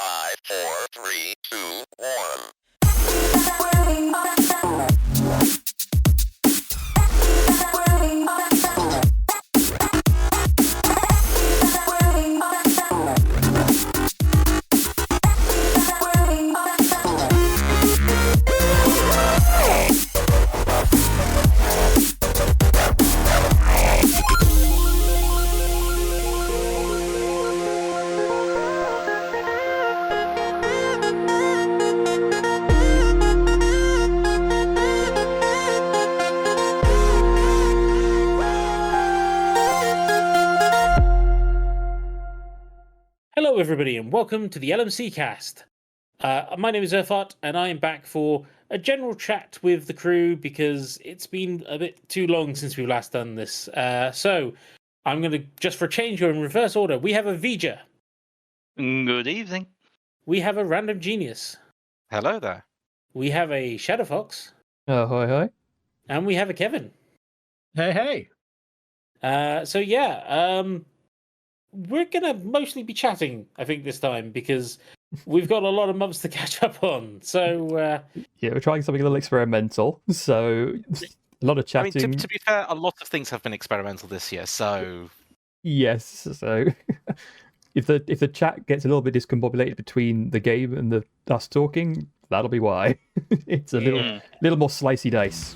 5, 4, 3, 2, 1. Hello everybody and welcome to the LMC cast. My name is Urfart and I am back for a general chat with the crew because it's been a bit too long since we've last done this. So I'm going to, just for a change, go in reverse order. We have a Vger. Good evening. We have a Random Genius. Hello there. We have a Shadow Fox. Oh, hi, hi. And we have a Kevin. Hey, hey. So yeah, we're going to mostly be chatting, I think, this time because we've got a lot of months to catch up on. So Yeah, we're trying something a little experimental, so a lot of I chatting. mean, to be fair, a lot of things have been experimental this year, so Yes, so if the chat gets a little bit discombobulated between the game and us talking, that'll be why. It's a little more slicey dice.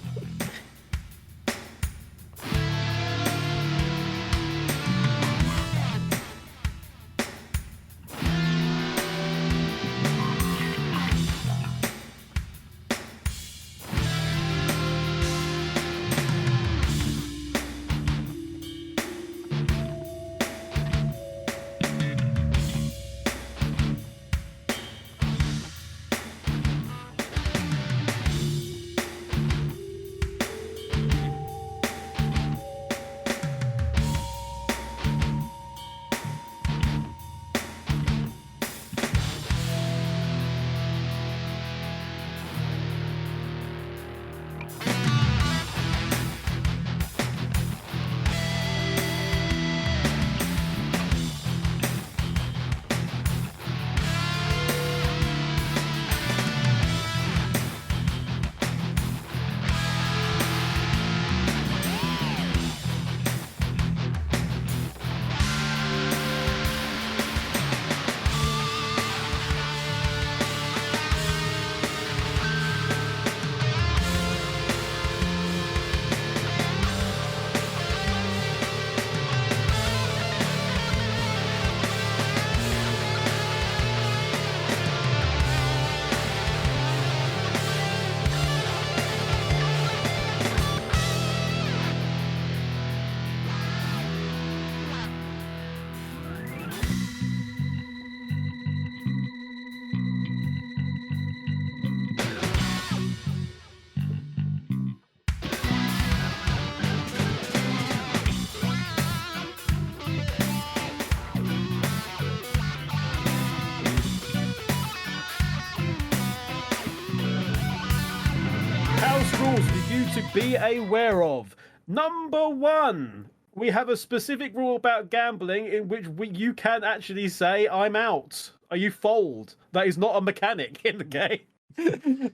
House rules for you to be aware of. Number 1, we have a specific rule about gambling in which you can actually say, I'm out. Are you fold? That is not a mechanic in the game.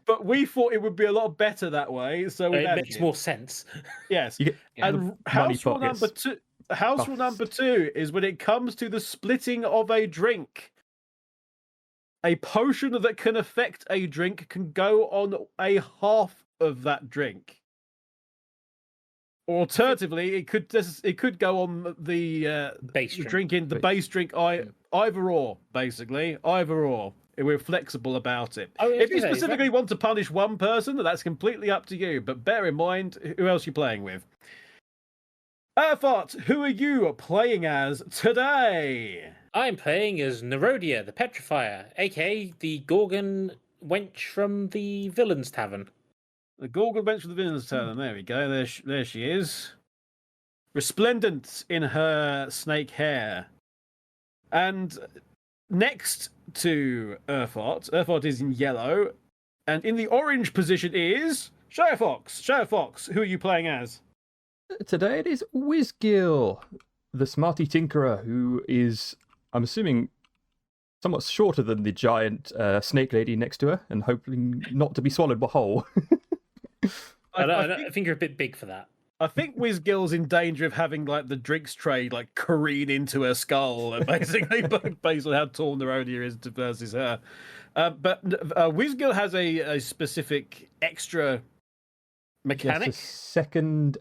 But we thought it would be a lot better that way, so we it makes more sense. Yes. You get And house rule number 2. House rule number 2 is when it comes to the splitting of a drink. A potion that can affect a drink can go on a half of that drink. Alternatively, it could go on the Base drink. drinking the base drink. Either or, basically, either or. We're flexible about it. Oh, If you okay, specifically want to punish one person, that's completely up to you. But bear in mind who else you're playing with. Urfart, who are you playing as today? I'm playing as Nerodia, the Petrifier, aka the Gorgon wench from the Villains Tavern. The Gorgon bench for the Villains Tavern. There we go. There she is. Resplendent in her snake hair. And next to Urfart, Urfart is in yellow. And in the orange position is Shirefox. Shirefox, who are you playing as? Today it is Wizgill, the smarty tinkerer, who is, I'm assuming, somewhat shorter than the giant snake lady next to her, and hoping not to be swallowed whole. I think you're a bit big for that. I think Whizgill's in danger of having like the drinks tray like careen into her skull, basically, based on how tall Neronia is versus her. But Whizgill has a specific extra mechanic. Yes, a second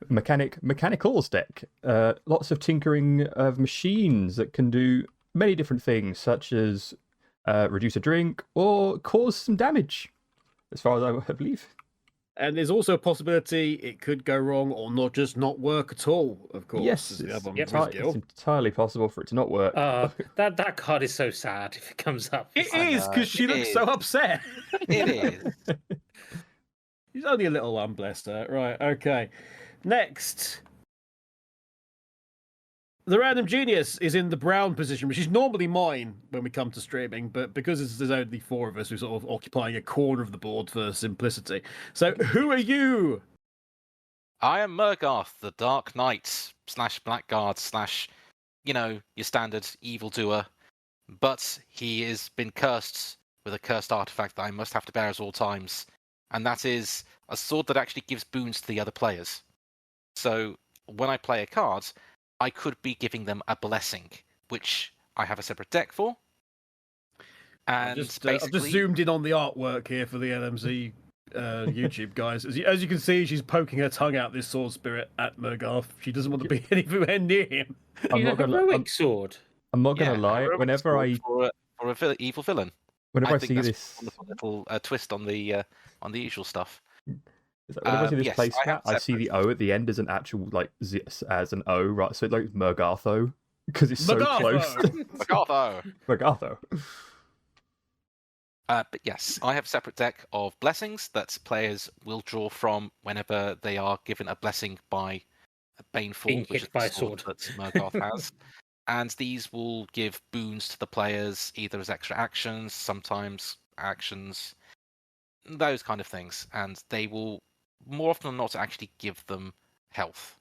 mechanicals deck. Lots of tinkering of machines that can do many different things, such as reduce a drink or cause some damage, as far as I believe. And there's also a possibility it could go wrong or not work at all, of course. Yes, it's entirely possible for it to not work. That card is so sad if it comes up. It is, because she looks so upset. It is. She's only a little one, bless her. Right, okay. Next. The Random Genius is in the brown position, which is normally mine when we come to streaming, but because there's only 4 of us, we're sort of occupying a corner of the board for simplicity. So, who are you? I am Murgarth, the Dark Knight / Blackguard / your standard evildoer, but he has been cursed with a cursed artifact that I must have to bear at all times, and that is a sword that actually gives boons to the other players. So, when I play a card, I could be giving them a blessing, which I have a separate deck for. And I've just basically, zoomed in on the artwork here for the LMC YouTube guys. As you can see, she's poking her tongue out this sword spirit at Murgarth. She doesn't want to be anywhere near him. I'm not gonna sword. I'm not gonna lie. Whenever for a evil villain, whenever I think see that's this a wonderful little twist on the usual stuff. Whenever I see this yes, place I have I see the O at the end as an actual as an O, right? So it like Murgartho, because it's so close. Murgartho. Murgartho. But yes, I have a separate deck of blessings that players will draw from whenever they are given a blessing by a Baneful, Being which is kicked by the a sword sword. that Murgarth has. And these will give boons to the players, either as extra actions, sometimes actions, those kind of things. And they will, more often than not, actually give them health.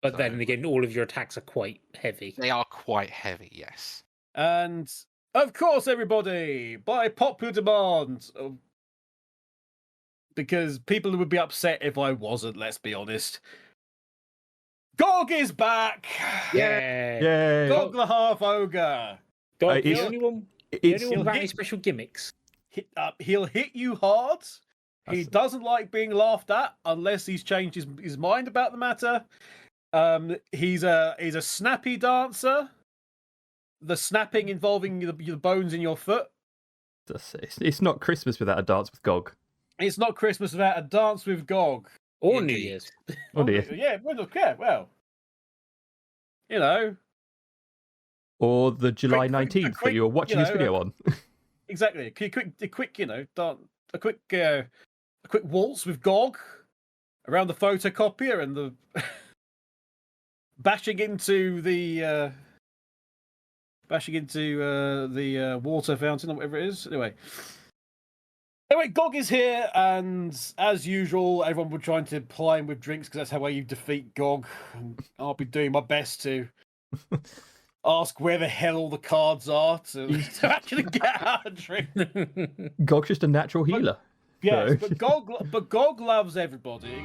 But then again, all of your attacks are quite heavy. They are quite heavy, yes. And of course, everybody, by popular demand, because people would be upset if I wasn't, let's be honest. Gog is back! Yeah. Gog the Half Ogre! Gog, the only one without any hit- special gimmicks. He'll hit you hard. He doesn't like being laughed at unless he's changed his mind about the matter. He's a snappy dancer. The snapping involving the bones in your foot. It's not Christmas without a dance with Gog. It's not Christmas without a dance with Gog. Or New Year's. Oh dear. Yeah, well, you know. Or the July 19th that you were watching this video on. Exactly. A quick, a quick waltz with Gog around the photocopier and the bashing into the water fountain or whatever it is. Anyway, Gog is here, and as usual, everyone will try to ply him with drinks because that's how you defeat Gog. And I'll be doing my best to ask where the hell all the cards are to actually get out a drink. Gog's just a natural healer. Yes, So- but Gog loves everybody.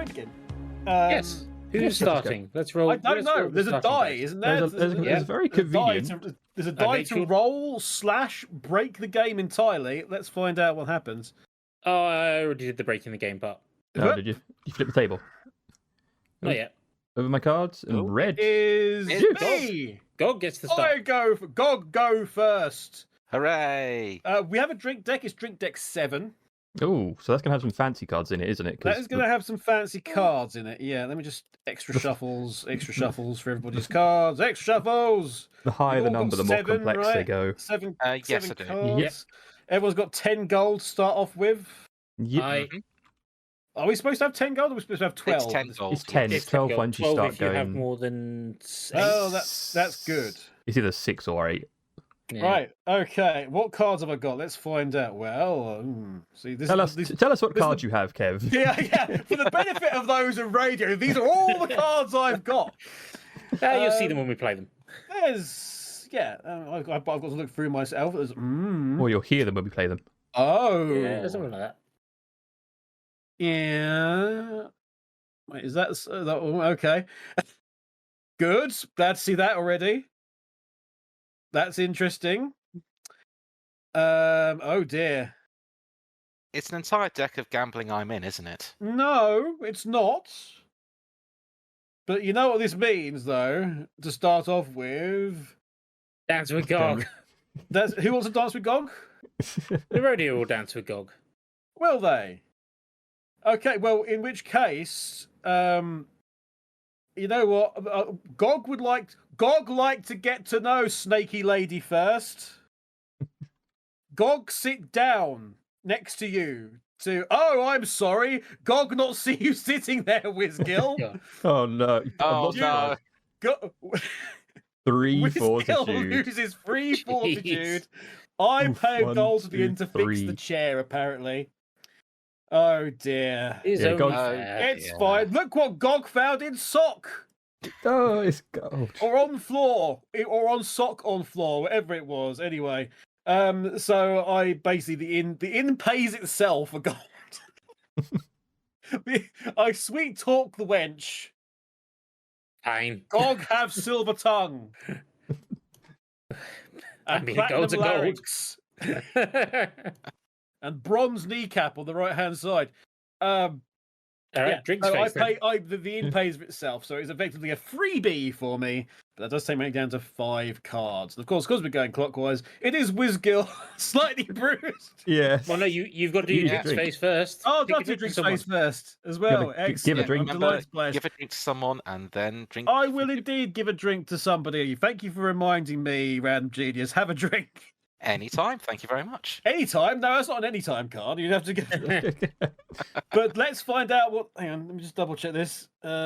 drinking. Yes. Who's starting? Let's roll. I don't let's know. roll the There's a starting die, dice. isn't there? There's a very convenient. There's a die to Rachel? roll / break the game entirely. Let's find out what happens. Oh, I already did the breaking the game part. Oh, did you? You flip the table. Not yet. Over my cards and Oh. red. Is It's me. God gets the I start. go first. Hooray! We have a drink deck. It's drink deck 7. Oh, so that's gonna have some fancy cards in it, isn't it? 'Cause That is going to have some fancy cards in it. Yeah, let me just extra shuffles for everybody's cards. Extra shuffles. the higher We've the all number, got the more 7, complex right? they go. Seven. Yes, 7 I do. cards. Yep. Everyone's got 10 gold to start off with. Yep. Mm-hmm. Are we supposed to have 10 gold or are we supposed to have 12? It's 10 gold. It's 10. It's 12 10 once you 12 start if you have going. more than 6. Oh, that's good. It's either 6 or 8. Yeah. Right, okay. What cards have I got? Let's find out. Well, see, this Tell is... us what this- cards you have, Kev. Yeah. For the benefit of those in radio, these are all the cards I've got. You'll see them when we play them. There's... Yeah, I've got to look through myself. There's... Or you'll hear them when we play them. Oh. Yeah, something like that. Yeah. Wait, is that okay? Good. Glad to see that already. That's interesting. Oh dear. It's an entire deck of gambling I'm in, isn't it? No, it's not. But you know what this means, though. To start off with, Dance with Gog. that's who wants to dance with Gog? The rodeo will dance with Gog. Will they? Okay. Well, in which case, you know what? Gog like to get to know Snaky Lady first. Gog, sit down next to you. Oh, I'm sorry. Gog not see you sitting there, Wizgill. Yeah. Oh no. Oh, I'm no. not Go- 3 Wizgill fortitude. loses 3 Jeez. fortitude. I Oof, pay 1, gold to the 2, inn to fix 3. the chair, apparently. Oh dear. It's Yeah, only Gog- fair. It's yeah. fine. Look what Gog found in sock. Oh, it's gold. Or on floor. Or on sock on floor, whatever it was. Anyway. So I basically the inn pays itself for gold. I sweet talk the wench. Fine. Gog have silver tongue. I And mean, platinum gold's a gold. larynx. And bronze kneecap on the right hand side. All right, Yeah, drinks so face. then. the inn pays for itself, so it's effectively a freebie for me. But that does take me down to 5 cards. And of course, because we're going clockwise, it is Wizgill, slightly bruised. Yes. Well, no, you've got to do your Yeah. drinks Drink. face first. Oh, Pick I'll a do drink drink for someone. space first as well. give a Excellent. drink. I'm Remember, delighted, Splash. give a drink to someone and then drink. I will indeed give a drink to somebody. Thank you for reminding me, Random Genius. Have a drink. Anytime. Thank you very much. Anytime? No, that's not an anytime card. You'd have to get. But let's find out what. Hang on, let me just double check this. Yeah.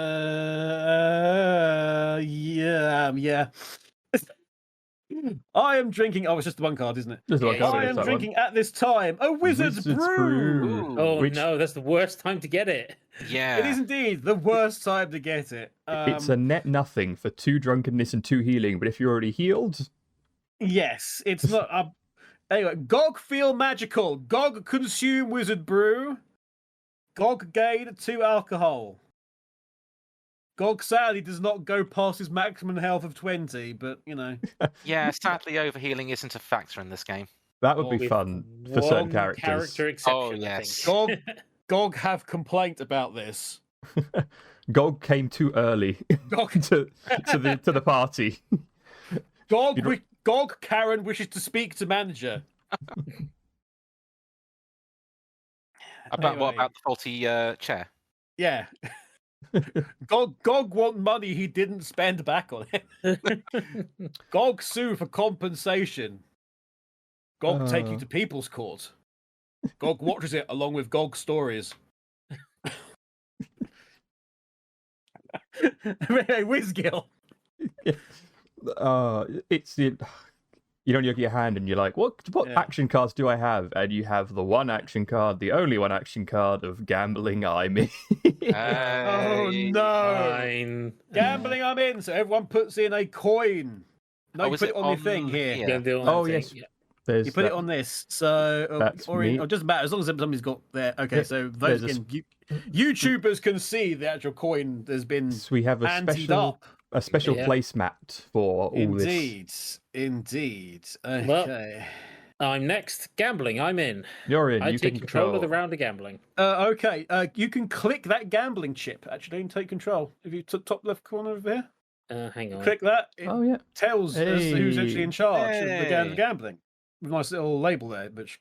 I am drinking. Oh, it's just the one card, isn't it? Just like Yeah, I I said, am that drinking at this time a Wizard's Brew. Ooh. Oh Which- no, that's the worst time to get it. Yeah. It is indeed the worst time to get it. It's a net nothing for 2 drunkenness and 2 healing, but if you're already healed, Yes, it's not. Anyway, Gog feel magical. Gog consume Wizard Brew. Gog gain 2 alcohol. Gog sadly does not go past his maximum health of 20, but you know. Yeah, sadly, overhealing isn't a factor in this game. that would be With fun for certain one characters. Character exception, Oh, I yes. think. Gog have complaint about this. Gog came too early Gog, to the party. Gog Karen wishes to speak to manager. What Anyway. about the faulty chair? Yeah. Gog want money he didn't spend back on it. Gog sue for compensation. Gog take you to people's court. Gog watches it along with Gog stories. Hey, Wizgill. It's you don't look at your hand and you're like, what Yeah. action cards do I have? And you have the one action card, the only one action card of gambling I'm in. Oh Hey. no! Fine. Gambling I'm in, so everyone puts in a coin. No, Oh, you is put it it on your thing on here. here? Gonna do Oh, one yes. thing. There's You put it on this, so That's or me. doesn't matter as long as somebody's got there. Okay, Yeah, so those there's a again, YouTubers can see the actual coin has been We have a anteed up. special Yeah. placemat for all this. Indeed. Well, Okay. I'm next. Gambling. I'm in. You're in. I You take take control of the round of gambling. Okay. You can click that gambling chip actually and take control. If you took top left corner over here, Hang on. click that. It Oh yeah. tells us who's actually Hey. in charge of the game Hey. of gambling. With a nice little label there, which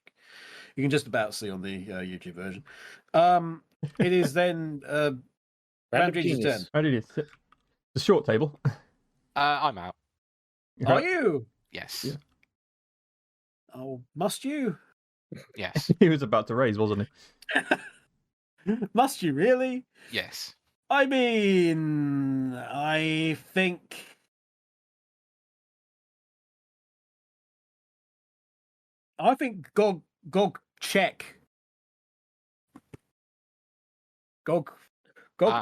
you can just about see on the YouTube version. It is then Round of Genius' genius. turn. I did it. The short table. I'm out. Are you? Yes. Yeah. Oh, must you? Yes. He was about to raise, wasn't he? Must you really? Yes. I mean, I think. Gog check. Gog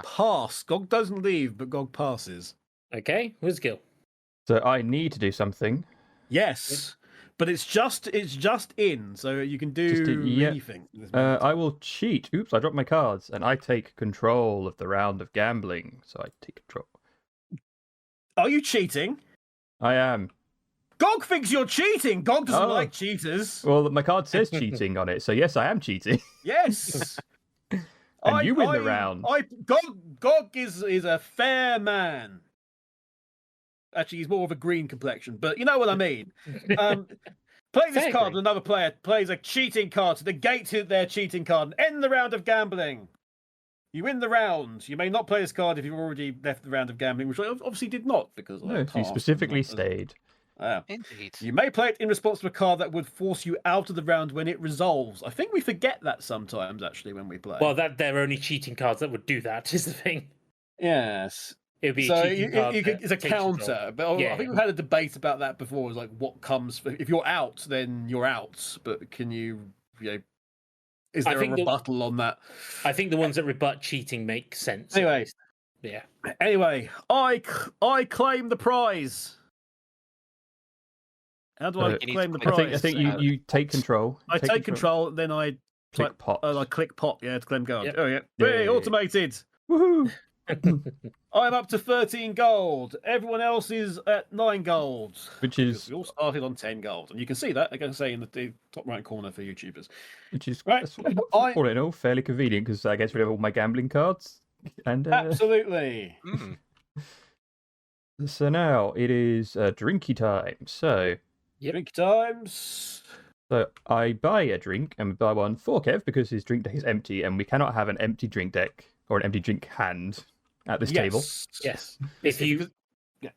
pass. Gog doesn't leave, but Gog passes. Okay, Whizgill. So I need to do something. Yes, but it's just in, so you can do yeah. anything. in this moment. I will cheat. Oops, I dropped my cards, and I take control of the round of gambling. So I take control. Are you cheating? I am. Gog thinks you're cheating. Gog doesn't Oh. like cheaters. Well, my card says cheating on it, so yes, I am cheating. Yes. And you win the round. Gog is a fair man. Actually, he's more of a green complexion, but you know what I mean. Play this Fair card green. when another player plays a cheating card to negate their cheating card and end the round of gambling. You win the round. You may not play this card if you've already left the round of gambling, which I obviously did not because I No, you passed. specifically stayed. Indeed. You may play it in response to a card that would force you out of the round when it resolves. I think we forget that sometimes, actually, when we play. Well, they're only cheating cards that would do that, is the thing. yes. It would be So a cheating card. it's a that takes control. counter, but Yeah. I think we've had a debate about that before. It's like what comes if you're out, then you're out. But can you know, is I there a think rebuttal on that? I think the ones that rebut cheating make sense. Anyway, Yeah. I claim the prize. How do I You need claim to the click- prize? I think you take control. I take control, then I Click pot. I click pot. Yeah, to claim gold. Yep. Oh yeah, Yay. hey, automated. Woohoo! I'm up to 13 gold. Everyone else is at 9 gold. Which Because is we all started on 10 gold, and you can see that. I can say in the top right corner for YouTubers. right. Right. All in all, fairly convenient because I get rid of all my gambling cards. And Absolutely. Mm. so now it is drinky time. So Drink times. I buy a drink and buy one for Kev because his drink deck is empty, and we cannot have an empty drink deck or an empty drink hand at this table. Yes. If you, Yeah.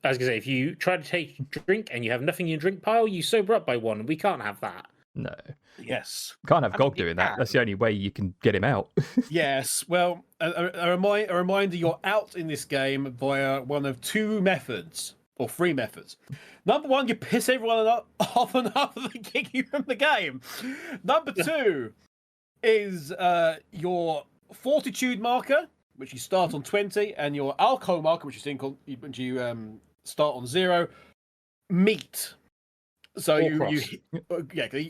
I was gonna say, if you try to take a drink and you have nothing in your drink pile, you sober up by one. We can't have that. No, Yes. can't have I mean, Gog you doing that. can. That's the only way you can get him out. Yes. Well, a reminder: you're out in this game via one of 2 methods or 3 methods. Number 1, you piss everyone off enough that they kick you from the game. Number 2 is your fortitude marker, which you start on 20, and your alcohol marker, which you start on 0. Meet. So Or you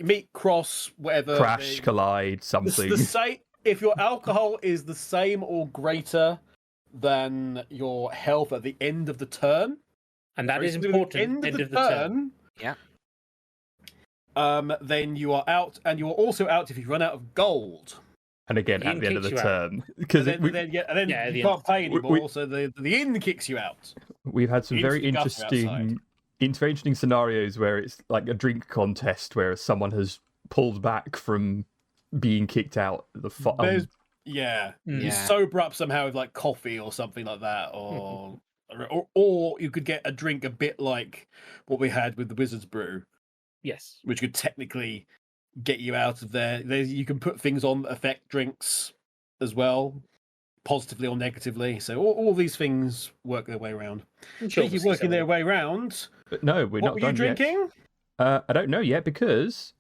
meet, cross, whatever. Crash, collide, something. The same. If your alcohol is the same or greater than your health at the end of the turn, And that is so at important. the end of the turn, Yeah. then you are out, and you are also out if you run out of gold. And again, The at inn the end of the kicks you out. turn, because And then Yeah, at the you can't pay We- anymore, so the inn kicks you out. we've had some Into very the gutter outside. interesting scenarios where it's like a drink contest where someone has pulled back from being kicked out. There's- Yeah, Mm. you Yeah. sober up somehow with like coffee or something like that, or you could get a drink a bit like what we had with the Wizard's Brew, Yes. which could technically get you out of there. You can put things on that affect drinks as well, positively or negatively. So all these things work their way around. Speaking of working their way round, But no, we're what not were you done yet. drinking? I don't know yet because,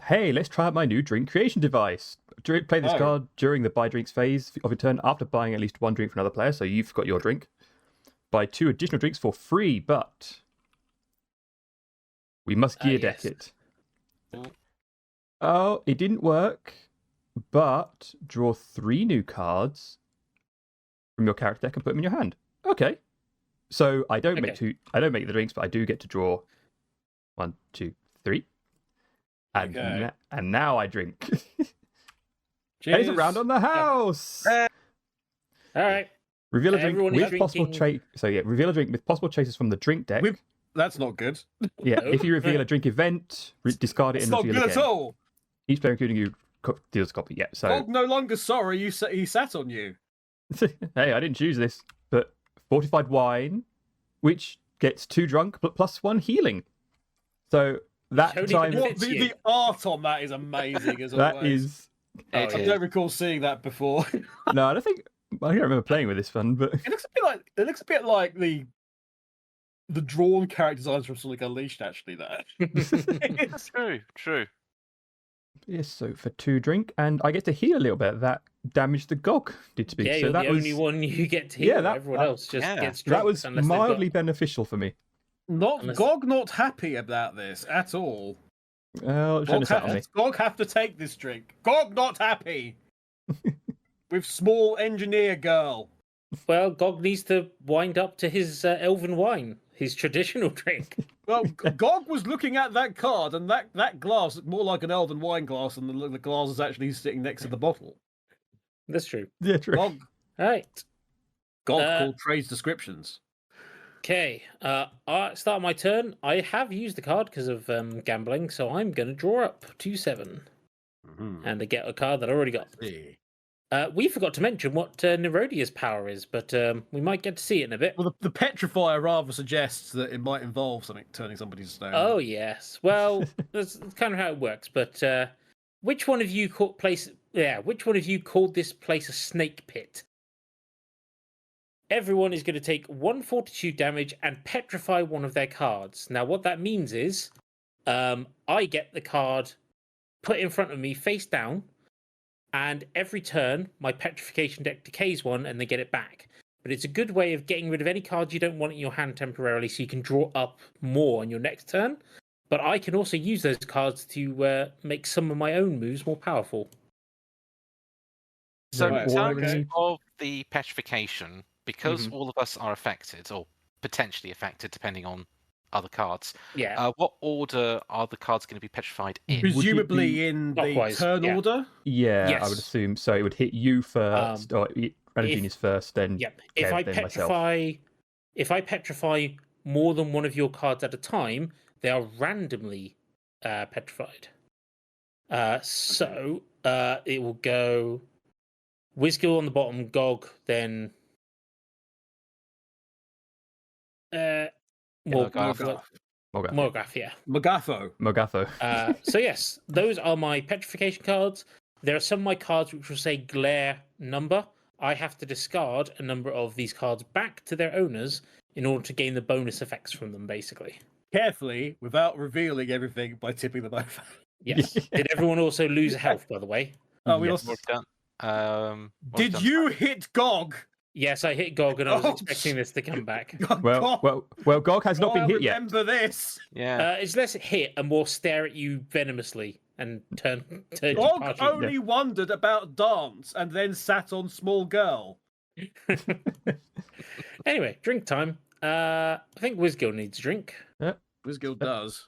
hey, let's try out my new drink creation device. Play this Oh. card during the buy drinks phase of your turn after buying at least 1 drink for another player, so you've got your drink. Buy 2 additional drinks for free, but We must gear deck yes. it. Oh, it didn't work. But draw 3 new cards from your character deck and put them in your hand. Okay. So I don't make the drinks, but I do get to draw 1, 2, 3. And and now I drink. There's a round on the house. All right. Reveal a drink Everyone is with possible drinking. reveal a drink with possible chases from the drink deck. That's not good. Yeah, if you reveal a drink event, discard it It's and not reveal good again. at all. Each player, including you, deals a copy. Yeah, so Gog no longer sorry he sat on you. hey, I didn't choose this, but fortified wine, which gets 2 drunk but plus 1 healing. So that Only time if it's you. The art on that is amazing as that always. is I don't recall seeing that before. no, I don't remember playing with this one, but It looks a bit like the drawn character designs from Sonic Unleashed. Actually, that True. yes. So for 2 drink, and I get to heal a little bit. That damage the GOG did to me. Yeah, so you're that the was only one you get to heal. Yeah, Everyone else just gets that drunk was unless they've mildly beneficial for me. Unless- Gog not happy about this at all. Well, it shouldn't have sat on me. Gog have to take this drink. Gog not happy. With small engineer girl. Well, Gog needs to wind up to his elven wine, his traditional drink. Well, Gog was looking at that card, and that glass looked more like an elven wine glass, and the glass is actually sitting next to the bottle. That's true. Yeah, true. Gog All right. called trades descriptions. Okay. Start my turn. I have used the card because of gambling, so I'm going to draw up 2-7. And I get a card that I already got. We forgot to mention what Nerodia's power is, but we might get to see it in a bit. Well, the petrifier rather suggests that it might involve something turning somebody to stone. Oh, yes. Well, that's kind of how it works. But which one of you called this place a snake pit? Everyone is going to take 1 fortitude damage and petrify one of their cards. Now, what that means is I get the card put in front of me face down, and every turn my petrification deck decays 1 and they get it back. But it's a good way of getting rid of any cards you don't want in your hand temporarily, so you can draw up more on your next turn. But I can also use those cards to make some of my own moves more powerful. So Right, in well, terms okay. of the petrification, because all of us are affected, or potentially affected, depending on other cards, Yeah. what order are the cards going to be petrified in? Presumably be in the clockwise? turn Yeah. order. Yeah, I Yes. would assume so. It would hit you first, or Grenadini's first, then Yep. If Kev, I then myself. petrify more than one of your cards at a time, they are randomly petrified. So it will go Whizkill on the bottom, Gog, then Morgoth. Morgoth, yeah. Mogafo. So yes, those are my petrification cards. There are some of my cards which will say glare number. I have to discard a number of these cards back to their owners in order to gain the bonus effects from them, basically. Carefully, without revealing everything by tipping them over. Yes. Did everyone also lose health, by the way? Oh, we Yes. lost. Did You hit Gog? Yes, I hit Gog and I was Oh, expecting this to come back. Well, Gog has not been hit yet. Remember this. Yeah. It's less hit and more stare at you venomously and turn to Gog party. only wondered about dance and then sat on small girl. Anyway, drink time. I think Whizgill needs a drink. Whizgill does.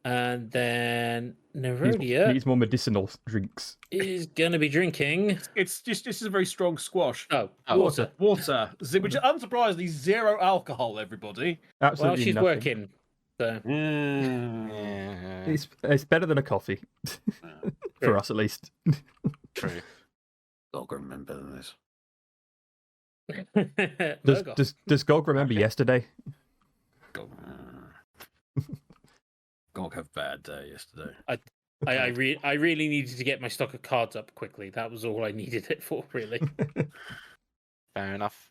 And then Nerodia Needs more medicinal drinks. is going to be drinking. This is a very strong squash. Water. Water, which is unsurprisingly 0 alcohol. Everybody. Absolutely Well, she's nothing. working. So Yeah. It's better than a coffee, for us at least. True. Gog remember this. Does Gog remember yesterday? Gog have bad day yesterday. I really needed to get my stock of cards up quickly. That was all I needed it for, really. Fair enough.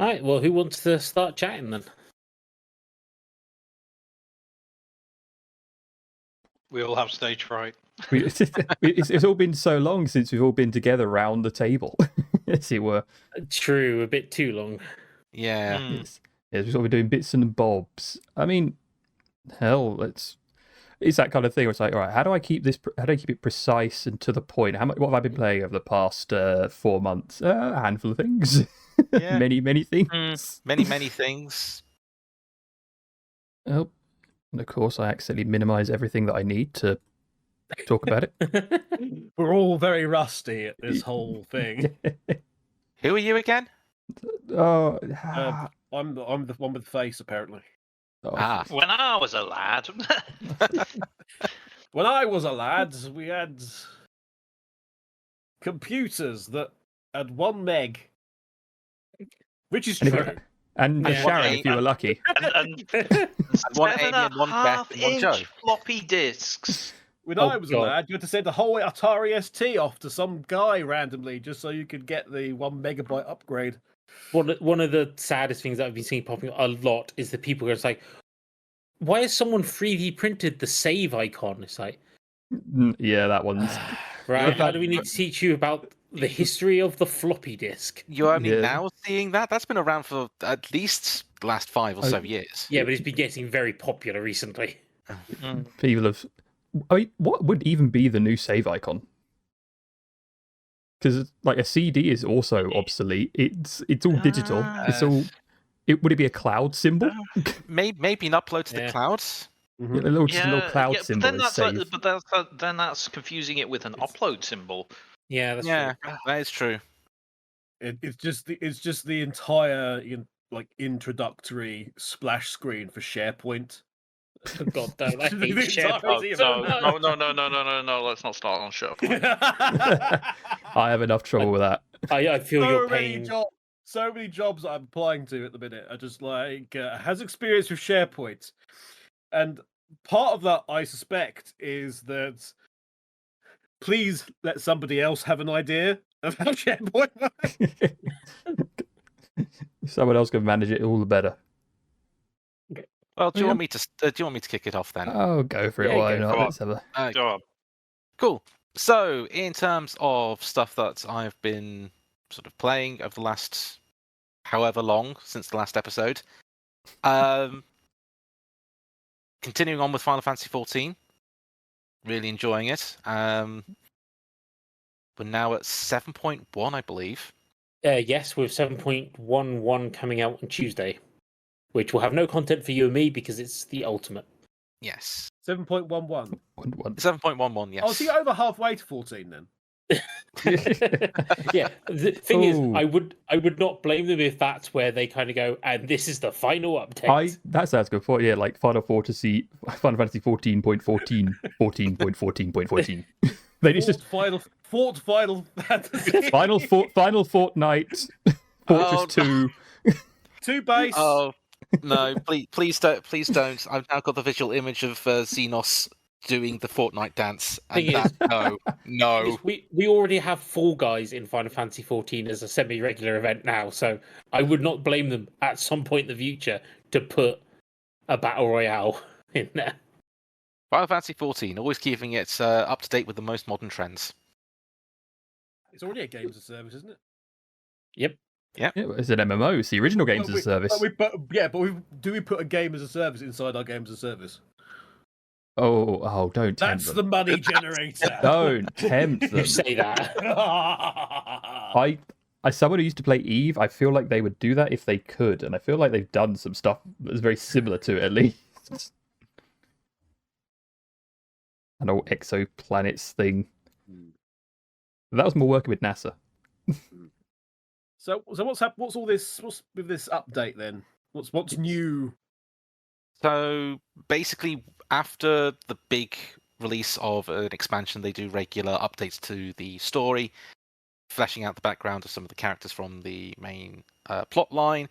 All right. Well, who wants to start chatting then? We all have stage fright. It's all been so long since we've all been together round the table, as it were. True, a bit too long. Yeah. Hmm. We've sort of doing bits and bobs. I mean, hell, it's that kind of thing where it's like, all right, how do I keep it precise and to the point? What have I been playing over the past 4 months? A handful of things. Yeah. many things. Many things. Oh, and of course, I accidentally minimize everything that I need to talk about it. We're all very rusty at this whole thing. Who are you again? Oh, I'm the one with the face, apparently. Ah. When I was a lad. When I was a lad, we had computers that had 1 meg, which is And if true. you- and Yeah. Sharon, if you were lucky. and One Amy and one Beth and one Joe. floppy discs. When Oh, I was God. a lad, you had to send the whole Atari ST off to some guy randomly just so you could get the 1 megabyte upgrade. One of the saddest things that I've been seeing popping up a lot is the people who are just like, why has someone 3D printed the save icon? It's like, Yeah, that one's. right, how that- do we need to teach you about the history of the floppy disk? You're only Yeah. now seeing that? That's been around for at least the last 5 or so years. Yeah, but it's been getting very popular recently. People have. I mean, what would even be the new save icon? Because like a CD is also obsolete. It's all digital. It's all. Would it be a cloud symbol? Maybe an upload to the Yeah. clouds. Just a little cloud but symbol then is save. then that's confusing it with an upload symbol. Yeah, that's Yeah, true. that is true. It's just the entire introductory splash screen for SharePoint. Oh, God, don't. I hate The SharePoint. entirety of No, let's not start on SharePoint. I have enough trouble with that. I feel your pain. So many jobs that I'm applying to at the minute are just like has experience with SharePoint, and part of that I suspect is that please let somebody else have an idea of how SharePoint works. Someone else can manage it all the better. Well, do you Yeah. want me to kick it off then? Oh, go for it. Yeah, Why go not? for it. Let's have a. Go on. Cool. So, in terms of stuff that I've been sort of playing over the last however long since the last episode, continuing on with Final Fantasy XIV, really enjoying it. We're now at 7.1, I believe. Yes, with 7.11 coming out on Tuesday, which will have no content for you and me because it's the ultimate. Yes, 7.11. 7.11. Yes. Oh, so you're over halfway to 14 then. Yeah, the thing is, Ooh. I would not blame them if that's where they kind of go, and this is the final update. That sounds good for yeah, like Final Fantasy 14.14, 14.14.14. They just Fort Final Fantasy. Final Fortnite, Fortress 2. 2 base. Oh no! Please don't! I've now got the visual image of Xenos doing the Fortnite dance, and Thing is- no. We already have Fall Guys in Final Fantasy 14 as a semi-regular event now, so I would not blame them at some point in the future to put a battle royale in there. Final Fantasy 14, always keeping it up to date with the most modern trends. It's already a games of service, isn't it? Yep. Yeah, it's an MMO. It's the original games as a service. Do we put a game as a service inside our games as a service? Oh, don't tempt That's them. the money generator. Don't tempt them. You say that. As someone who used to play Eve, I feel like they would do that if they could, and I feel like they've done some stuff that's very similar to it, at least. An old exoplanets thing. That was more working with NASA. So what's happened? What's all this? What's with this update then? What's new? So basically, after the big release of an expansion, they do regular updates to the story, fleshing out the background of some of the characters from the main plot line,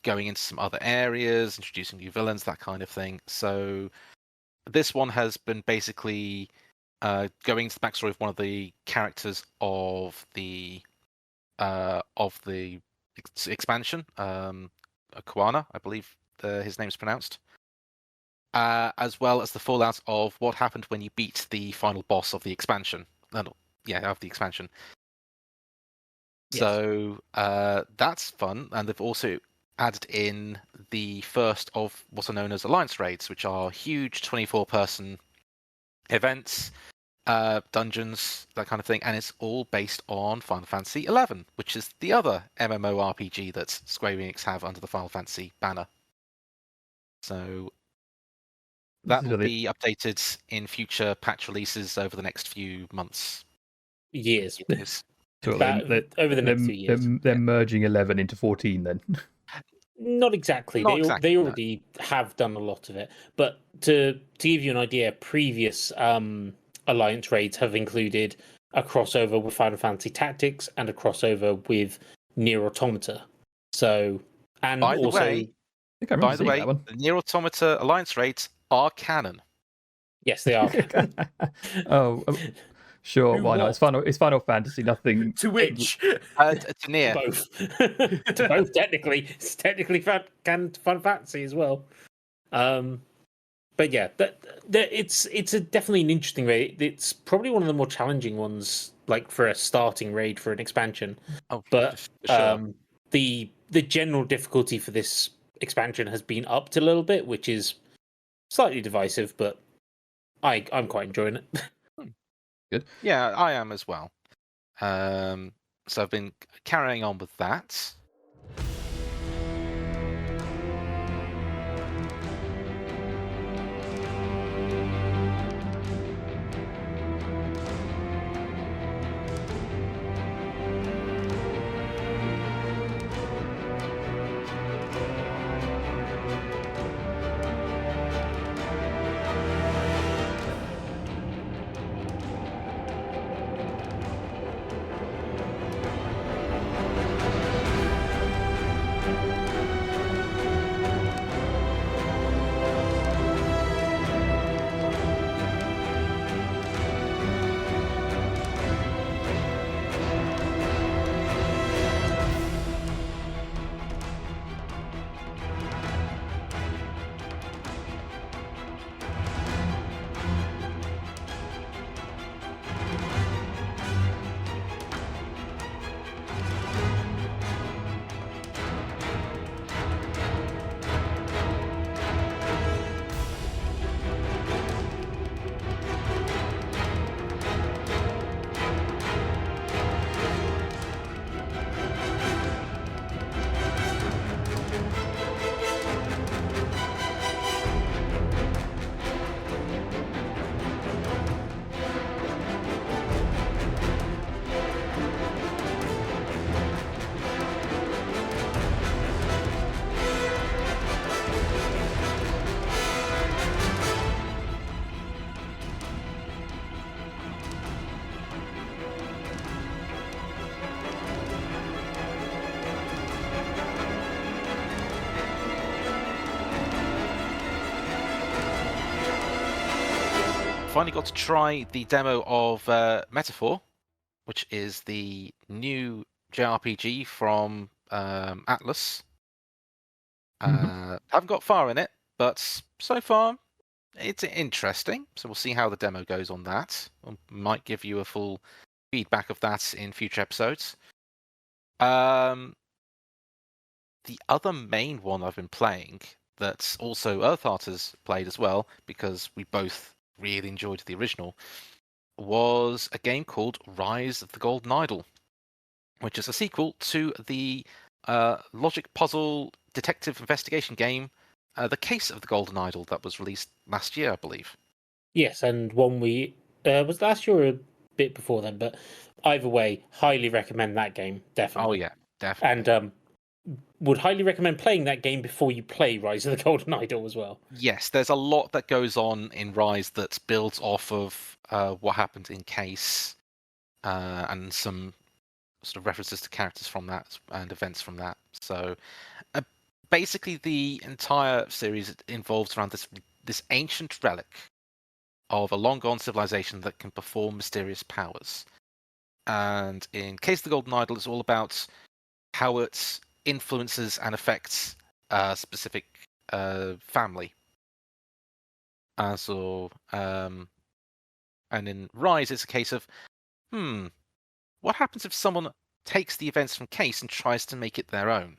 going into some other areas, introducing new villains, that kind of thing. So this one has been basically going into the backstory of one of the characters of the expansion, Koana, I believe his name's pronounced, as well as the fallout of what happened when you beat the final boss of the expansion. Of the expansion. Yes. So that's fun, and they've also added in the first of what are known as alliance raids, which are huge 24-person events, dungeons, that kind of thing, and it's all based on Final Fantasy XI, which is the other MMORPG that Square Enix have under the Final Fantasy banner. So that will be updated in future patch releases over the next few months. Years. So Over the next few years. They're merging 11 into 14 then. Not exactly. Not They exactly, no. already have done a lot of it. But to give you an idea, previous Alliance raids have included a crossover with Final Fantasy Tactics and a crossover with Nier Automata. So, and By the also, way, I think I remember seeing that one. the Nier Automata alliance raids are canon. yes, they are. Oh, sure, To why not? It's Final Fantasy, nothing. To which? To Nier. both. To both, technically. It's technically Final Fantasy as well. But yeah, it's definitely an interesting raid. It's probably one of the more challenging ones, like for a starting raid for an expansion. Oh, But for sure. the general difficulty for this expansion has been upped a little bit, which is slightly divisive, but I'm quite enjoying it. Good. Yeah, I am as well. So I've been carrying on with that. Finally got to try the demo of Metaphor, which is the new JRPG from Atlas. Haven't got far in it, but so far it's interesting. So we'll see how the demo goes on that. I might give you a full feedback of that in future episodes. The other main one I've been playing that also Earthheart has played as well, because we both really enjoyed the original, was a game called Rise of the Golden Idol, which is a sequel to the logic puzzle detective investigation game, The Case of the Golden Idol, that was released last year, I believe. Yes, and one we was last year or a bit before then, but either way, highly recommend that game, definitely. Oh yeah, definitely. And would highly recommend playing that game before you play Rise of the Golden Idol as well. Yes, there's a lot that goes on in Rise that builds off of what happened in Case, and some sort of references to characters from that and events from that. So basically the entire series involves around this ancient relic of a long-gone civilization that can perform mysterious powers. And in Case of the Golden Idol, it's all about how it influences and affects a specific family. And in Rise, it's a case of, what happens if someone takes the events from Case and tries to make it their own?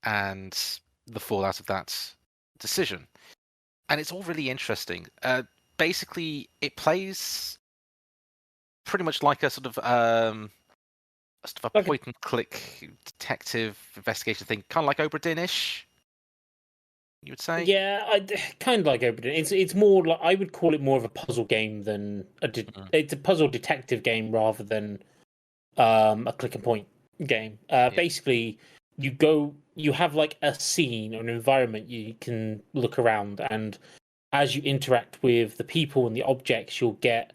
And the fallout of that decision. And it's all really interesting. Basically, it plays pretty much like a sort of a point and click detective investigation thing, kind of like Obra Dinn-ish, you would say. Yeah, I kind of like Accordion. It's more like, I would call it more of a puzzle game than it's a puzzle detective game rather than a click and point game. Basically, you have like a scene or an environment you can look around, and as you interact with the people and the objects, you'll get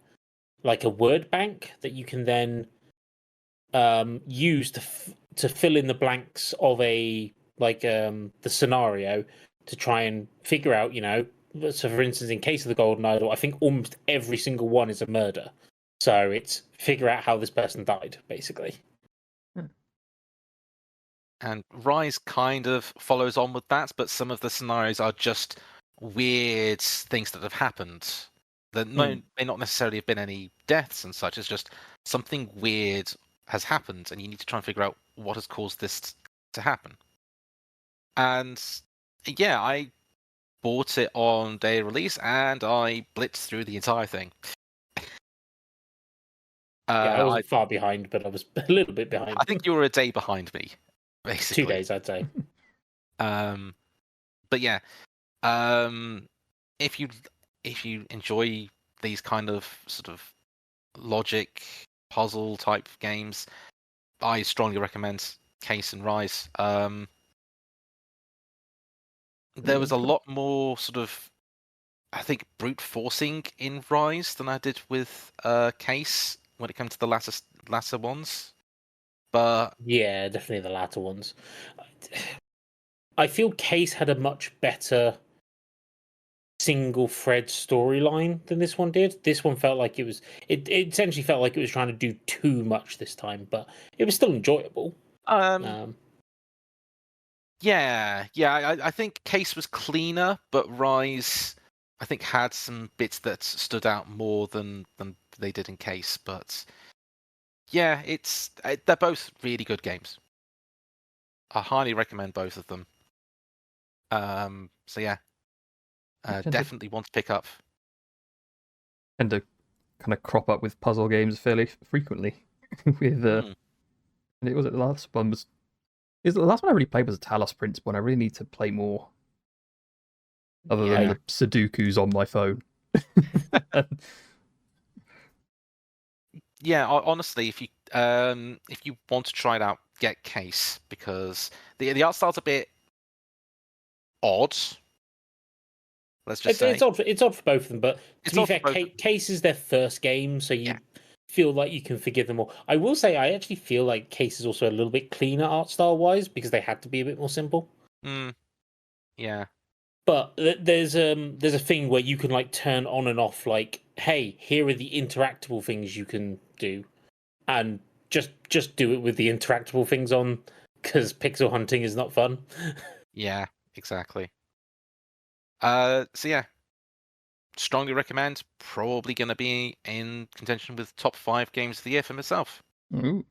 like a word bank that you can then use to fill in the blanks of the scenario, to try and figure out, so for instance, in case of the Golden Idol, I think almost every single one is a murder. So it's figure out how this person died, basically. And Rise kind of follows on with that, but some of the scenarios are just weird things that have happened. There may not necessarily have been any deaths and such. It's just something weird has happened, and you need to try and figure out what has caused this to happen. And yeah, I bought it on day of release, and I blitzed through the entire thing. I wasn't far behind, but I was a little bit behind. I think you were a day behind me, basically. 2 days, I'd say. But yeah, if you enjoy these kind of sort of logic puzzle type games, I strongly recommend Case and Rise. There was a lot more sort of, I think, brute forcing in Rise than I did with Case when it comes to the latter ones. But yeah, definitely the latter ones. I feel Case had a much better single thread storyline than this one did. This one felt like it essentially felt like it was trying to do too much this time, but it was still enjoyable. Yeah, I think Case was cleaner, but Rise, I think, had some bits that stood out more than they did in Case. But yeah, they're both really good games. I highly recommend both of them. So yeah, definitely want to pick up. And to kind of crop up with puzzle games fairly frequently. With and it was the last one was. The last one I really played was a Talos Prince one. I really need to play more. Other than the Sudokus on my phone. Yeah, honestly, if you want to try it out, get Case, because the art style's a bit odd. Let's just say it's odd for both of them, but to be fair, Case is their first game, so you feel like you can forgive them all. I will say, I actually feel like Case is also a little bit cleaner art style wise, because they had to be a bit more simple. Yeah. But there's a thing where you can like turn on and off, like, hey, here are the interactable things you can do, and just do it with the interactable things on, because pixel hunting is not fun. Yeah, exactly. So yeah, strongly recommend. Probably going to be in contention with top 5 games of the year for myself. Ooh.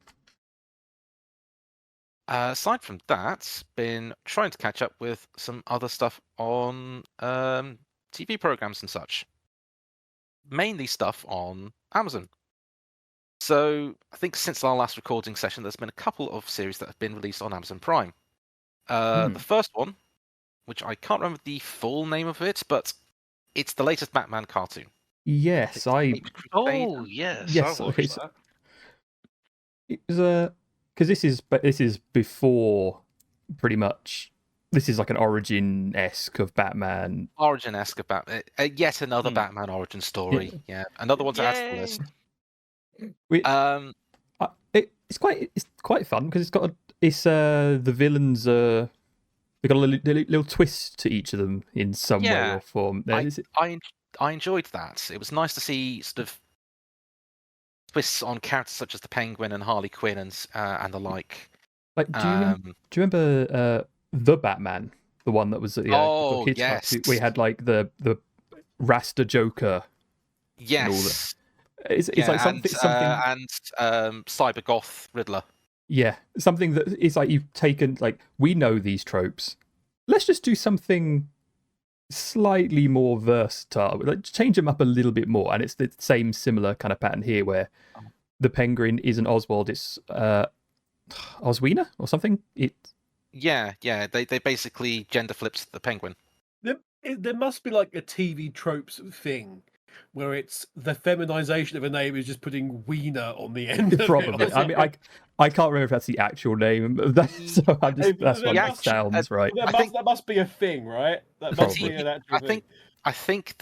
Aside from that, been trying to catch up with some other stuff on TV programs and such. Mainly stuff on Amazon. So I think since our last recording session, there's been a couple of series that have been released on Amazon Prime. The first one, which I can't remember the full name of it, but it's the latest Batman cartoon. Yes, Oh, yes. Yes, I watched that. It was because this is before, pretty much. This is like an origin-esque of Batman. Origin-esque of Batman. Yet another Batman origin story. Yeah, another one to add to the list. It's quite fun because the villains they've got a little twist to each of them in some way or form. I enjoyed that. It was nice to see sort of twists on characters such as the Penguin and Harley Quinn and the like. Like, do you remember the Batman, the one that was at the kids' yes, party? We had like the Rasta Joker. yes, It's like something and Cyber Goth Riddler. Yeah, something that is like you've taken, like, we know these tropes. Let's just do something slightly more versatile. Like, change them up a little bit more. And it's the same similar kind of pattern here where the Penguin isn't Oswald, it's Oswina or something. Yeah. They basically gender flipped the Penguin. There must be like a TV tropes thing where it's the feminization of a name is just putting wiener on the end of Probably. it. I mean, I can't remember if that's the actual name. So that's what it sounds right. That must be a thing, right? That must be an actual thing. I think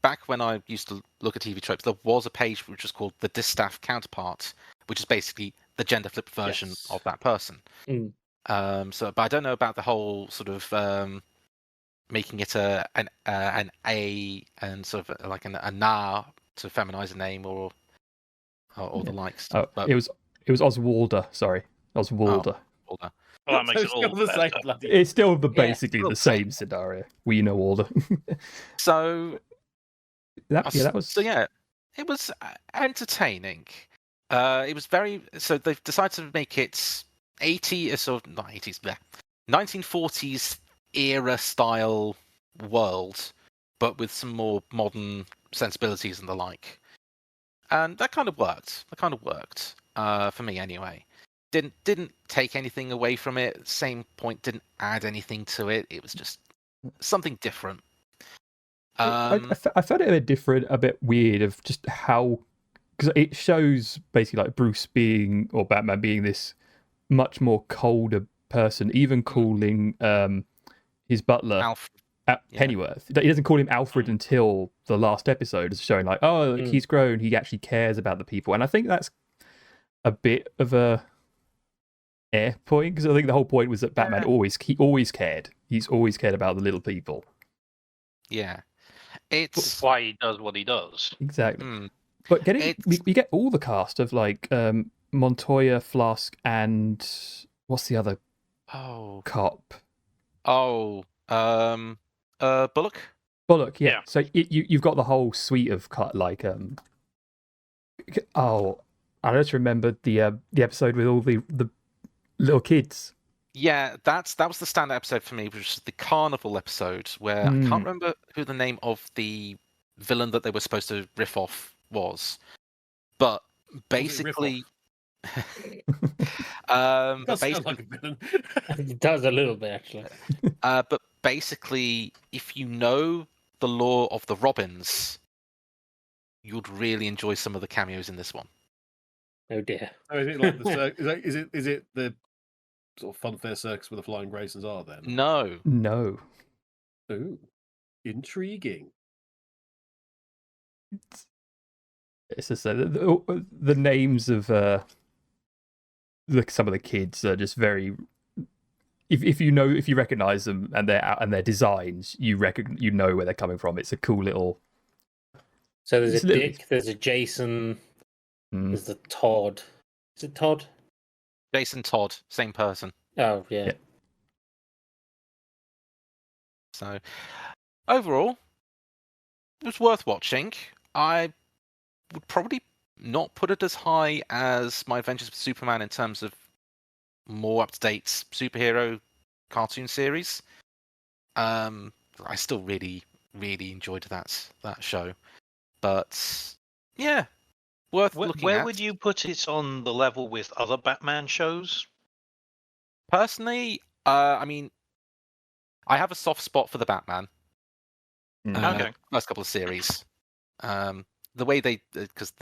back when I used to look at TV tropes, there was a page which was called the Distaff Counterpart, which is basically the gender flipped version of that person. Mm. But I don't know about the whole sort of making it an A and sort of like a na to feminize a name or the likes. Oh, but, it was Oswalder. Sorry, Oswalder. Older. Well, that makes it all the same better. bloody. It's still basically the same scenario. We know Walder. So that was. So yeah, it was entertaining. It was very. So they've decided to make it 1940s era style world, but with some more modern sensibilities and the like. And that kind of worked. For me anyway. Didn't take anything away from it. Same point, didn't add anything to it. It was just something different. I found it a bit different, a bit weird of just how, because it shows basically like Bruce being, or Batman being, this much more colder person, even calling his butler Pennyworth. He doesn't call him Alfred until the last episode, is showing like, oh, he's grown, he actually cares about the people. And I think that's a bit of a air point, because I think the whole point was that Batman always cared. He's always cared about the little people. Yeah. That's why he does what he does. Exactly. But we get all the cast of like Montoya, Flask, and what's the other cop? Bullock. Bullock, yeah. So you've got the whole suite of like I just remembered the episode with all the little kids. Yeah, that was the standout episode for me, which was the carnival episode, where I can't remember who the name of the villain that they were supposed to riff off was, but basically, Sound like a villain. It does a little bit actually. But basically, if you know the lore of the Robins, you'd really enjoy some of the cameos in this one. Oh dear. So is it like the is it the sort of funfair circus where the flying Graysons are then? No. Ooh, intriguing. It's just the names of some of the kids are just very. If you recognize them and their designs, you know where they're coming from. It's a cool little. So there's a Dick, there's a Jason, there's the Todd. Is it Todd? Jason Todd, same person. Oh yeah. So overall, it was worth watching. I would probably not put it as high as my Adventures with Superman in terms of more up-to-date superhero cartoon series. I still really, really enjoyed that show. But yeah, worth looking at. Where would you put it on the level with other Batman shows? Personally, I mean, I have a soft spot for the Batman. Okay. First couple of series. The way because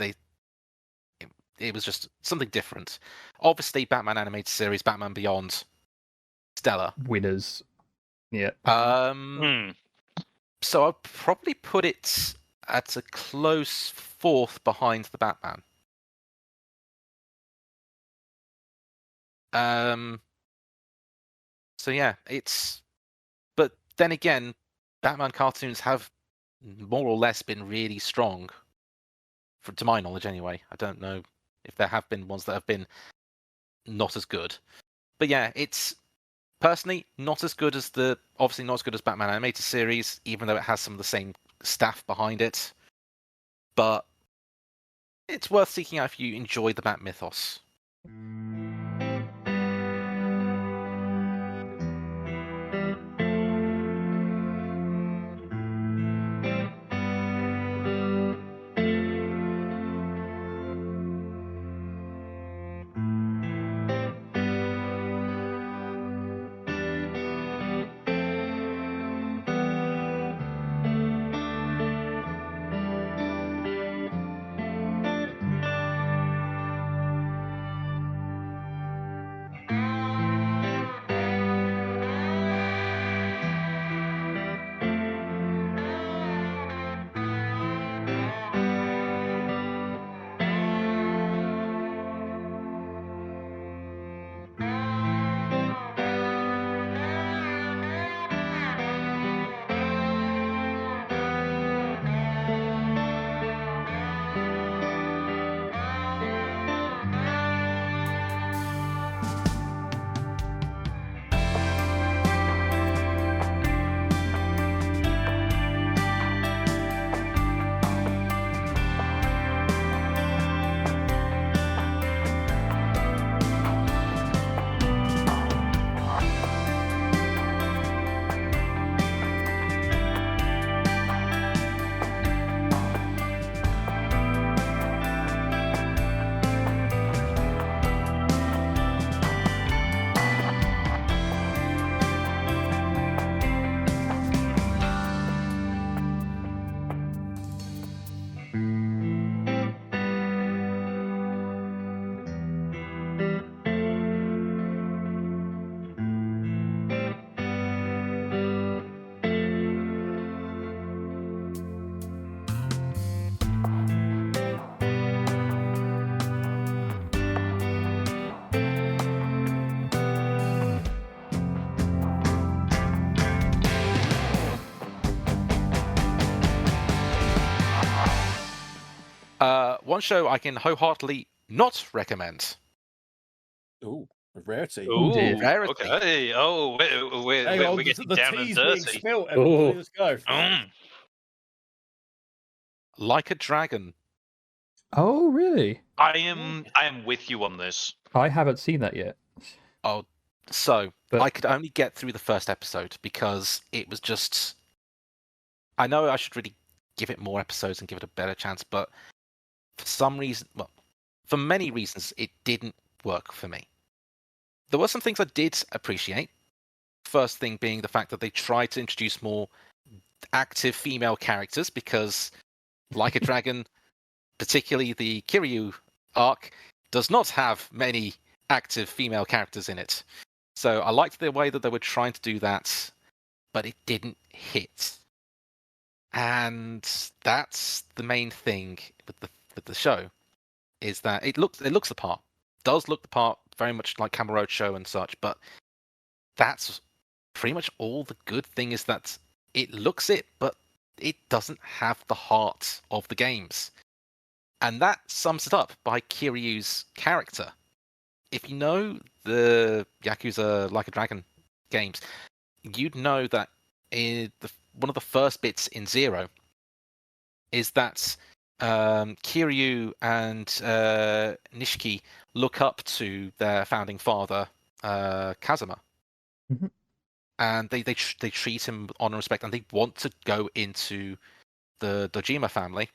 it was just something different. Obviously, Batman animated series, Batman Beyond, stellar winners. Yeah. So I'd probably put it at a close fourth behind the Batman. So yeah, but then again, Batman cartoons have more or less been really strong to my knowledge anyway. I don't know if there have been ones that have been not as good. But yeah, it's personally not as good as obviously not as good as Batman animated series, even though it has some of the same staff behind it. But it's worth seeking out if you enjoy the Bat mythos. One show I can wholeheartedly not recommend. Ooh, a rarity. Ooh, Rarity. okay. Oh, we're Hang on, getting the down and tea's being dirty. spilt, everybody. Ooh. Let's go. Like a Dragon. Oh, really? I am with you on this. I haven't seen that yet. Oh, so But- I could only get through the first episode because it was just. I know I should really give it more episodes and give it a better chance, but for some reason, well, for many reasons, it didn't work for me. There were some things I did appreciate. First thing being the fact that they tried to introduce more active female characters because, like a Dragon, particularly the Kiryu arc, does not have many active female characters in it. So I liked the way that they were trying to do that, but it didn't hit. And that's the main thing with the show, is that it looks the part. Does look the part, very much like Kamurocho and such, but that's pretty much all the good thing is that it looks it, but it doesn't have the heart of the games. And that sums it up by Kiryu's character. If you know the Yakuza Like a Dragon games, you'd know that one of the first bits in Zero is that Kiryu and Nishiki look up to their founding father, Kazuma. Mhm. And they treat him with honor and respect, and they want to go into the Dojima family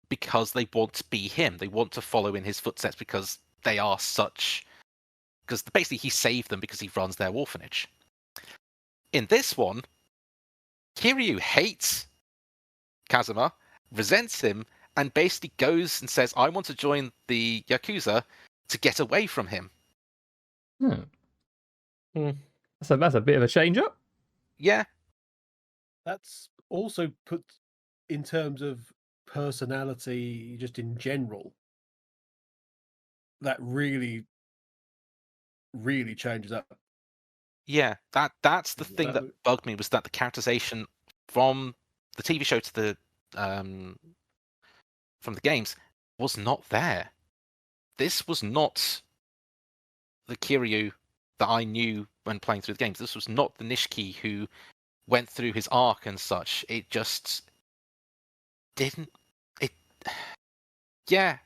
because they want to be him. They want to follow in his footsteps because they are such. Because basically he saved them because he runs their orphanage. In this one, Kiryu hates Kazuma, resents him, and basically goes and says, I want to join the Yakuza to get away from him. That's a bit of a change up. Yeah. That's also put in terms of personality, just in general. That really, really changes up. Yeah, that's the thing that That- bugged me, was that the characterization from the TV show to the from the games was not there. This was not the Kiryu that I knew when playing through the games. This was not the Nishiki who went through his arc and such. It just didn't. Yeah,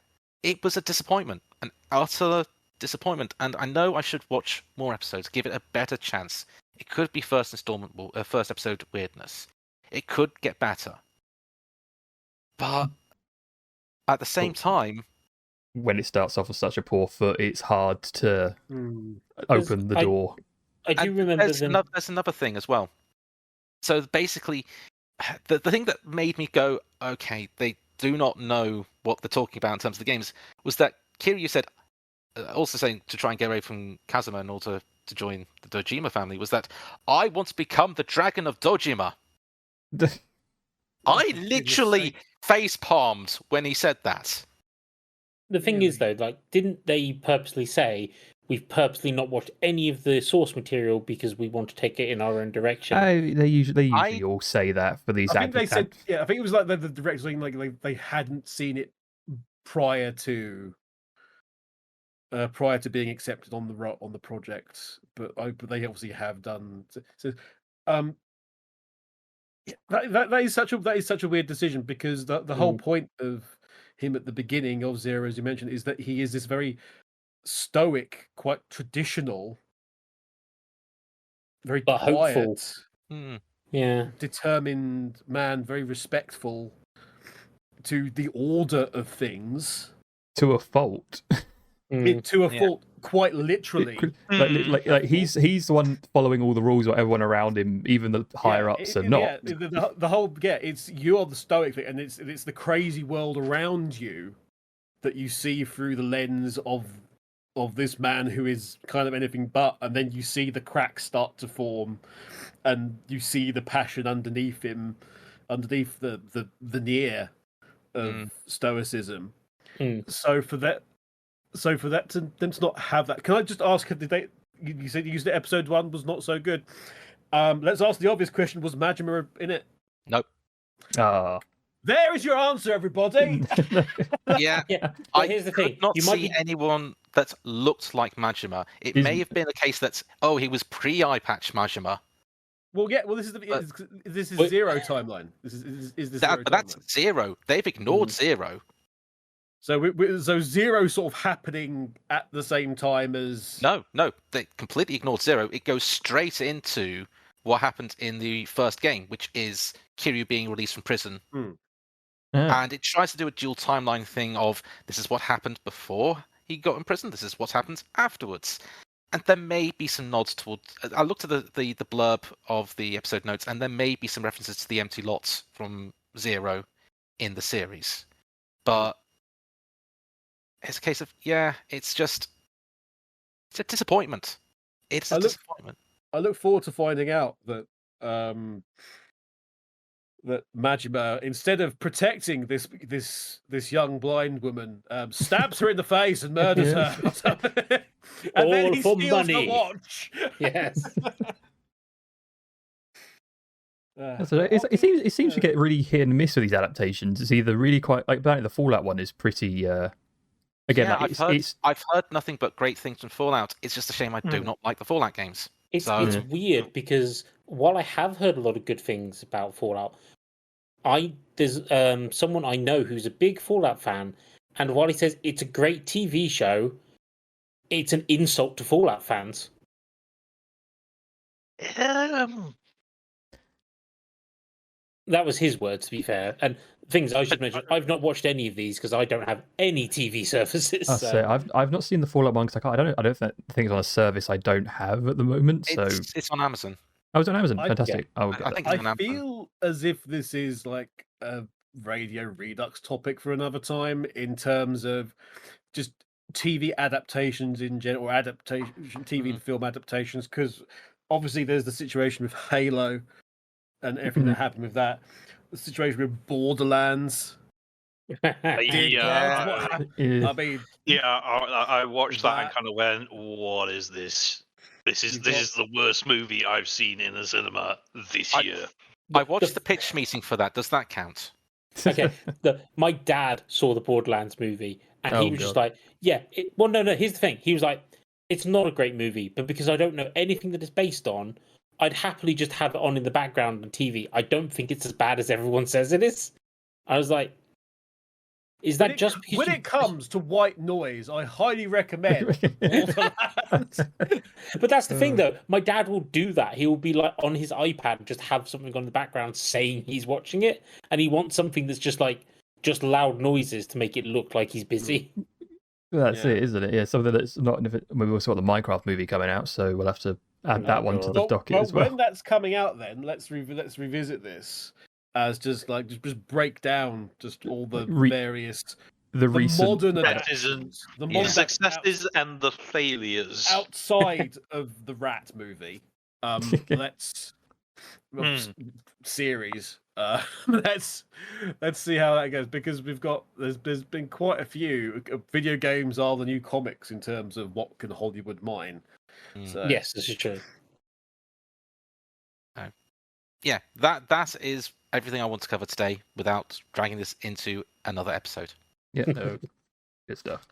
it was a disappointment, an utter disappointment. And I know I should watch more episodes, give it a better chance. It could be first episode weirdness. It could get better, but at the same time, when it starts off with such a poor foot, it's hard to open the door. I do remember there's another thing as well. So basically, the thing that made me go, okay, they do not know what they're talking about in terms of the games, was that Kiryu said, also saying to try and get away from Kazuma in order to join the Dojima family, was that I want to become the Dragon of Dojima. I literally face palmed when he said that. The thing is, though, like, didn't they purposely say we've purposely not watched any of the source material because we want to take it in our own direction? They usually all say that for these. I think they said, I think it was like the director saying like they hadn't seen it prior to being accepted on the project, but they obviously have done. So, that is such a weird decision, because the whole point of him at the beginning of Zero, as you mentioned, is that he is this very stoic, quite traditional, very quiet, hopeful, determined man, very respectful to the order of things, to a fault. To a fault, quite literally. Like he's the one following all the rules, or everyone around him, even the higher ups, are not. The whole it's you're the stoic thing, and it's the crazy world around you that you see through the lens of this man who is kind of anything but, and then you see the cracks start to form, and you see the passion underneath him, underneath the veneer of stoicism. So for them to not have that, can I just ask? You said you used it, episode 1 was not so good. Let's ask the obvious question: was Majima in it? Nope. There is your answer, everybody. Yeah. Here's the thing: could not you might see anyone that looked like Majima. It may have been a case that he was pre-eye patch Majima. Well, this is Zero timeline. This is the Zero timeline. That's Zero. They've ignored Zero. So Zero sort of happening at the same time as... No, they completely ignored Zero. It goes straight into what happened in the first game, which is Kiryu being released from prison. And it tries to do a dual timeline thing of, this is what happened before he got in prison, this is what happens afterwards. And there may be some nods towards... I looked at the blurb of the episode notes, and there may be some references to the empty lots from Zero in the series. But it's a case of, it's a disappointment. It's a disappointment. I look forward to finding out that that Majima, instead of protecting this young blind woman, stabs her in the face and murders her. And all then he for steals money. the watch. Yes. It seems to get really hit and miss with these adaptations. It's either really quite like the Fallout one is pretty. Again, I've heard nothing but great things from Fallout. It's just a shame I do not like the Fallout games. It's weird, because while I have heard a lot of good things about Fallout, there's someone I know who's a big Fallout fan, and while he says it's a great TV show, it's an insult to Fallout fans. That was his words, to be fair. And things I should mention, I've not watched any of these because I don't have any TV services. I've not seen the Fallout one because I don't think it's on a service I don't have at the moment. It's on Amazon. Oh, it's on Amazon. Fantastic. I feel as if this is like a Radio Redux topic for another time, in terms of just TV adaptations in general, or TV and film adaptations, because obviously there's the situation with Halo and everything that happened with that. The situation with Borderlands. I watched that and kind of went, "What is this? This is the worst movie I've seen in the cinema this year." I watched the pitch meeting for that. Does that count? Okay, my dad saw the Borderlands movie, and he Oh, was just God. like, "Yeah, well, no. Here's the thing." He was like, "It's not a great movie, but because I don't know anything that it's based on, I'd happily just have it on in the background on TV. I don't think it's as bad as everyone says it is." I was like, "Is that just because when it comes to white noise, I highly recommend Borderlands. But that's the thing, though. My dad will do that. He will be like on his iPad, and just have something on the background saying he's watching it, and he wants something that's just loud noises to make it look like he's busy. That's Yeah. it, isn't it? Yeah, something that's not. We've also got the Minecraft movie coming out, so we'll have to add that one to God. the docket as well. When that's coming out, then let's revisit this as just break down just all the various The recent modern Successes adaptations, the The modern successes and the failures. outside of the Rat movie. Let's series. Let's see how that goes, because there's been quite a few. Video games are the new comics in terms of what can Hollywood mine. So Yes, this is true. Yeah, that is everything I want to cover today without dragging this into another episode. Yeah, no, good stuff.